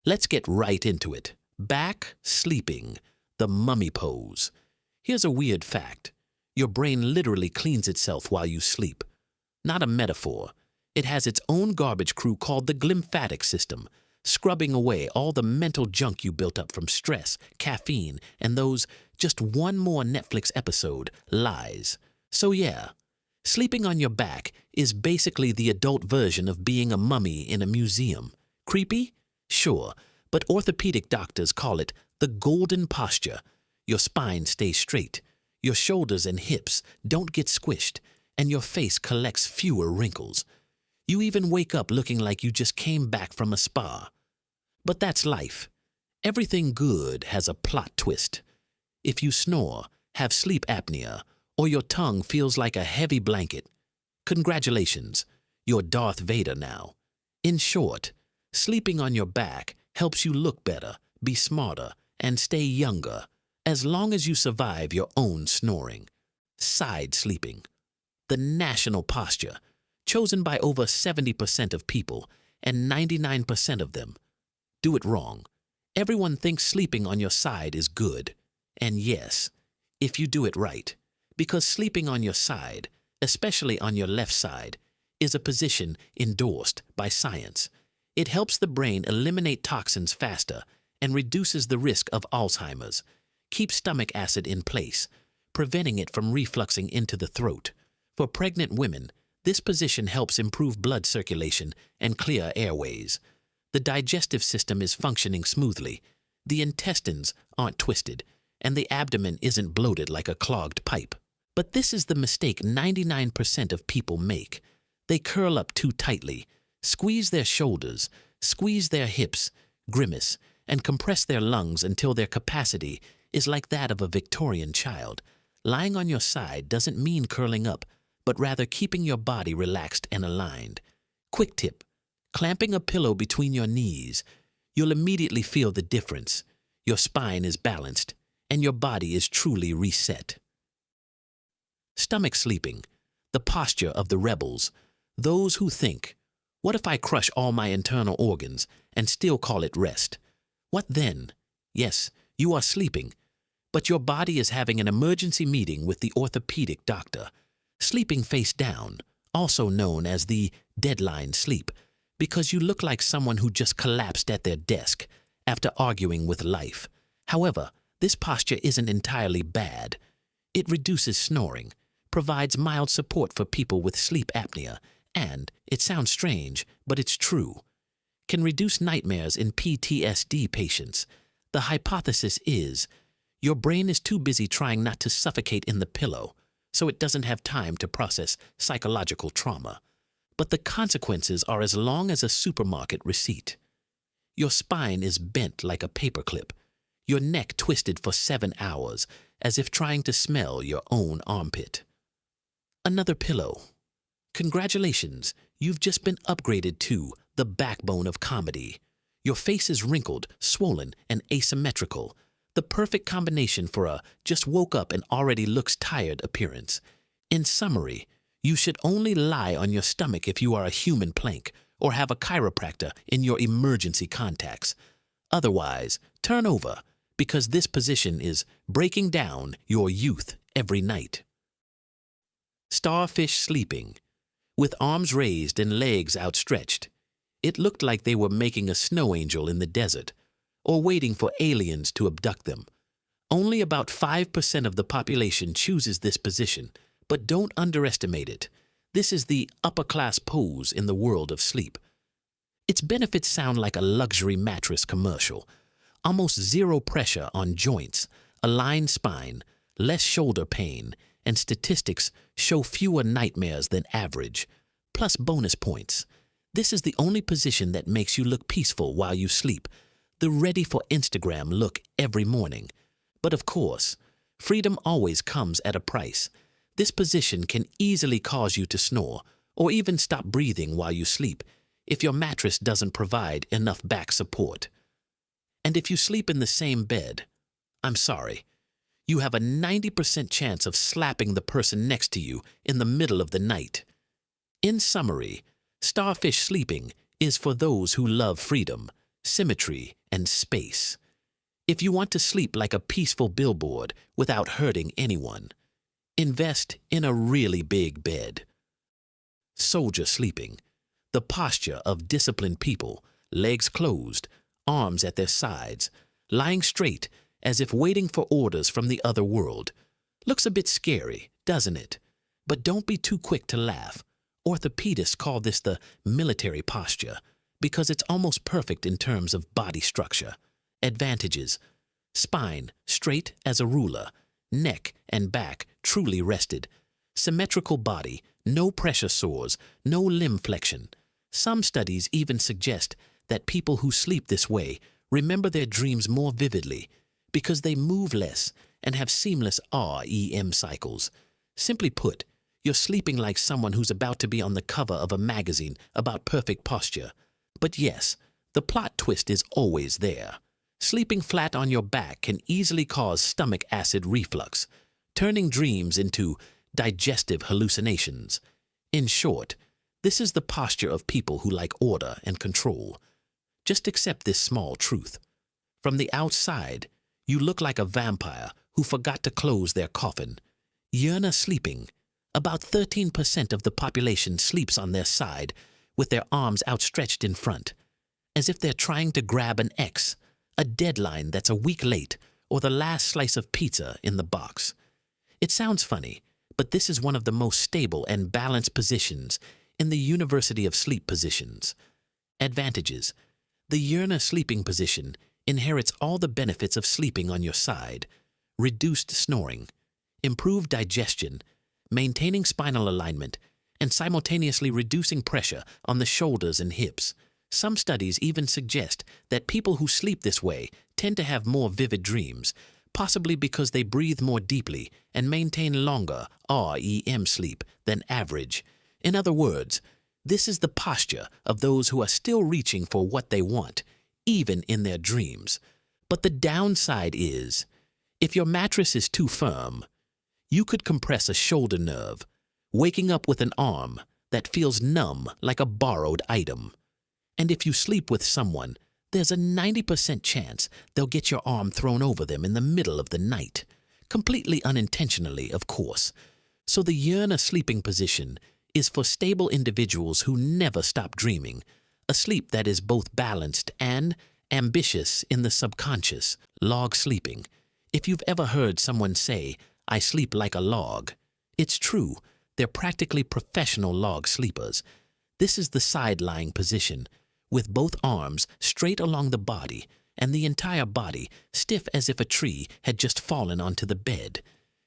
Let's get right into it. Back sleeping, the mummy pose. Here's a weird fact. Your brain literally cleans itself while you sleep. Not a metaphor. It has its own garbage crew called the glymphatic system, scrubbing away all the mental junk you built up from stress, caffeine, and those just one more Netflix episode lies. So yeah, sleeping on your back is basically the adult version of being a mummy in a museum. Creepy? Sure, but orthopedic doctors call it the golden posture. Your spine stays straight, your shoulders and hips don't get squished, and your face collects fewer wrinkles. You even wake up looking like you just came back from a spa. But that's life. Everything good has a plot twist. If you snore, have sleep apnea, or your tongue feels like a heavy blanket, congratulations, you're Darth Vader now. In short, sleeping on your back helps you look better, be smarter, and stay younger, as long as you survive your own snoring. Side sleeping, the national posture, chosen by over 70% of people, and 99% of them do it wrong. Everyone thinks sleeping on your side is good. And yes, if you do it right, because sleeping on your side, especially on your left side, is a position endorsed by science. It helps the brain eliminate toxins faster and reduces the risk of Alzheimer's, keeps stomach acid in place, preventing it from refluxing into the throat. For pregnant women, this position helps improve blood circulation and clear airways. The digestive system is functioning smoothly, the intestines aren't twisted, and the abdomen isn't bloated like a clogged pipe. But this is the mistake 99% of people make. They curl up too tightly, squeeze their shoulders, squeeze their hips, grimace, and compress their lungs until their capacity is like that of a Victorian child. Lying on your side doesn't mean curling up, but rather keeping your body relaxed and aligned. Quick tip: clamping a pillow between your knees. You'll immediately feel the difference. Your spine is balanced, and your body is truly reset. Stomach sleeping, the posture of the rebels. Those who think, what if I crush all my internal organs and still call it rest? What then? Yes, you are sleeping, but your body is having an emergency meeting with the orthopedic doctor. Sleeping face down, also known as the deadline sleep, because you look like someone who just collapsed at their desk after arguing with life. However, this posture isn't entirely bad. It reduces snoring, provides mild support for people with sleep apnea, and, it sounds strange, but it's true, can reduce nightmares in PTSD patients. The hypothesis is, your brain is too busy trying not to suffocate in the pillow, so it doesn't have time to process psychological trauma. But the consequences are as long as a supermarket receipt. Your spine is bent like a paperclip, your neck twisted for 7 hours, as if trying to smell your own armpit. Another pillow. Congratulations, you've just been upgraded to the backbone of comedy. Your face is wrinkled, swollen, and asymmetrical, the perfect combination for a just woke up and already looks tired appearance. In summary, you should only lie on your stomach if you are a human plank or have a chiropractor in your emergency contacts. Otherwise, turn over, because this position is breaking down your youth every night. Starfish sleeping, with arms raised and legs outstretched. It looked like they were making a snow angel in the desert, or waiting for aliens to abduct them. Only about 5% of the population chooses this position, but don't underestimate it. This is the upper-class pose in the world of sleep. Its benefits sound like a luxury mattress commercial. Almost zero pressure on joints, aligned spine, less shoulder pain, and statistics show fewer nightmares than average. Plus bonus points. This is the only position that makes you look peaceful while you sleep, the ready for Instagram look every morning. But of course, freedom always comes at a price. This position can easily cause you to snore, or even stop breathing while you sleep, if your mattress doesn't provide enough back support. And if you sleep in the same bed, I'm sorry, you have a 90% chance of slapping the person next to you in the middle of the night. In summary, starfish sleeping is for those who love freedom, symmetry, and space. If you want to sleep like a peaceful billboard without hurting anyone, invest in a really big bed. Soldier sleeping. The posture of disciplined people, legs closed, arms at their sides, lying straight as if waiting for orders from the other world. Looks a bit scary, doesn't it? But don't be too quick to laugh. Orthopedists call this the military posture because it's almost perfect in terms of body structure. Advantages: spine straight as a ruler, neck and back truly rested, symmetrical body, no pressure sores, no limb flexion. Some studies even suggest that people who sleep this way remember their dreams more vividly because they move less and have seamless REM cycles. Simply put, you're sleeping like someone who's about to be on the cover of a magazine about perfect posture. But yes, the plot twist is always there. Sleeping flat on your back can easily cause stomach acid reflux, turning dreams into digestive hallucinations. In short, this is the posture of people who like order and control. Just accept this small truth. From the outside, you look like a vampire who forgot to close their coffin. Yearner sleeping. About 13% of the population sleeps on their side with their arms outstretched in front, as if they're trying to grab an X, a deadline that's a week late, or the last slice of pizza in the box. It sounds funny, but this is one of the most stable and balanced positions in the University of Sleep positions. Advantages: the Yearner sleeping position inherits all the benefits of sleeping on your side: reduced snoring, improved digestion, maintaining spinal alignment, and simultaneously reducing pressure on the shoulders and hips. Some studies even suggest that people who sleep this way tend to have more vivid dreams, possibly because they breathe more deeply and maintain longer REM sleep than average. In other words, this is the posture of those who are still reaching for what they want, even in their dreams. But the downside is, if your mattress is too firm, you could compress a shoulder nerve, waking up with an arm that feels numb like a borrowed item. And if you sleep with someone, there's a 90% chance they'll get your arm thrown over them in the middle of the night. Completely unintentionally, of course. So the Yearner sleeping position is for stable individuals who never stop dreaming, a sleep that is both balanced and ambitious in the subconscious. Log sleeping. If you've ever heard someone say, "I sleep like a log," it's true. They're practically professional log sleepers. This is the side-lying position, with both arms straight along the body and the entire body stiff as if a tree had just fallen onto the bed.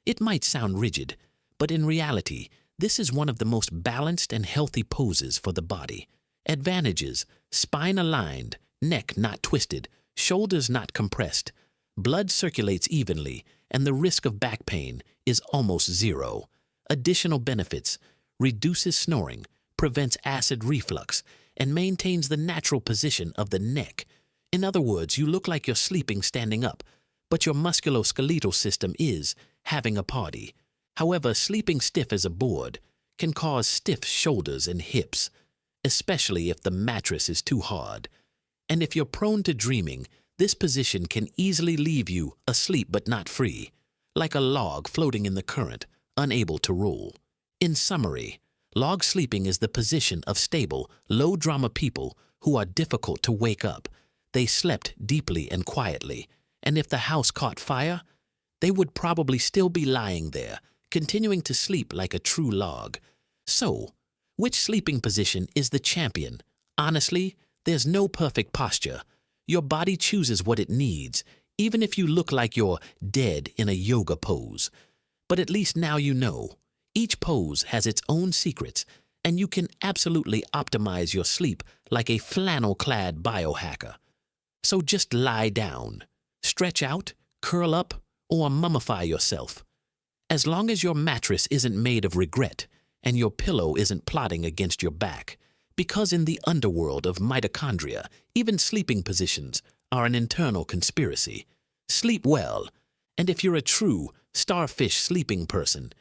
It might sound rigid, but in reality, this is one of the most balanced and healthy poses for the body. Advantages: spine aligned, neck not twisted, shoulders not compressed. Blood circulates evenly, and the risk of back pain is almost zero. Additional benefits: reduces snoring, prevents acid reflux, and maintains the natural position of the neck. In other words, you look like you're sleeping standing up, but your musculoskeletal system is having a party. However, sleeping stiff as a board can cause stiff shoulders and hips, especially if the mattress is too hard. And if you're prone to dreaming, this position can easily leave you asleep but not free, like a log floating in the current, unable to roll. In summary, log sleeping is the position of stable, low-drama people who are difficult to wake up. They slept deeply and quietly, and if the house caught fire, they would probably still be lying there, continuing to sleep like a true log. So, which sleeping position is the champion? Honestly, there's no perfect posture. Your body chooses what it needs, even if you look like you're dead in a yoga pose. But at least now you know. Each pose has its own secrets, and you can absolutely optimize your sleep like a flannel-clad biohacker. So just lie down, stretch out, curl up, or mummify yourself. As long as your mattress isn't made of regret and your pillow isn't plotting against your back, because in the underworld of mitochondria, even sleeping positions are an internal conspiracy. Sleep well, and if you're a true Starfish sleeping person,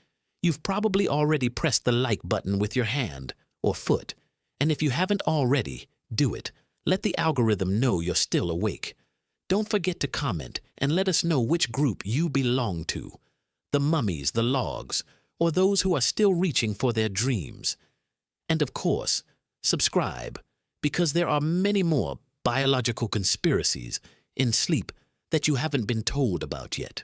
you've probably already pressed the like button with your hand or foot, and if you haven't already, do it. Let the algorithm know you're still awake. Don't forget to comment and let us know which group you belong to. The mummies, the logs, or those who are still reaching for their dreams. And of course, subscribe, because there are many more biological conspiracies in sleep that you haven't been told about yet.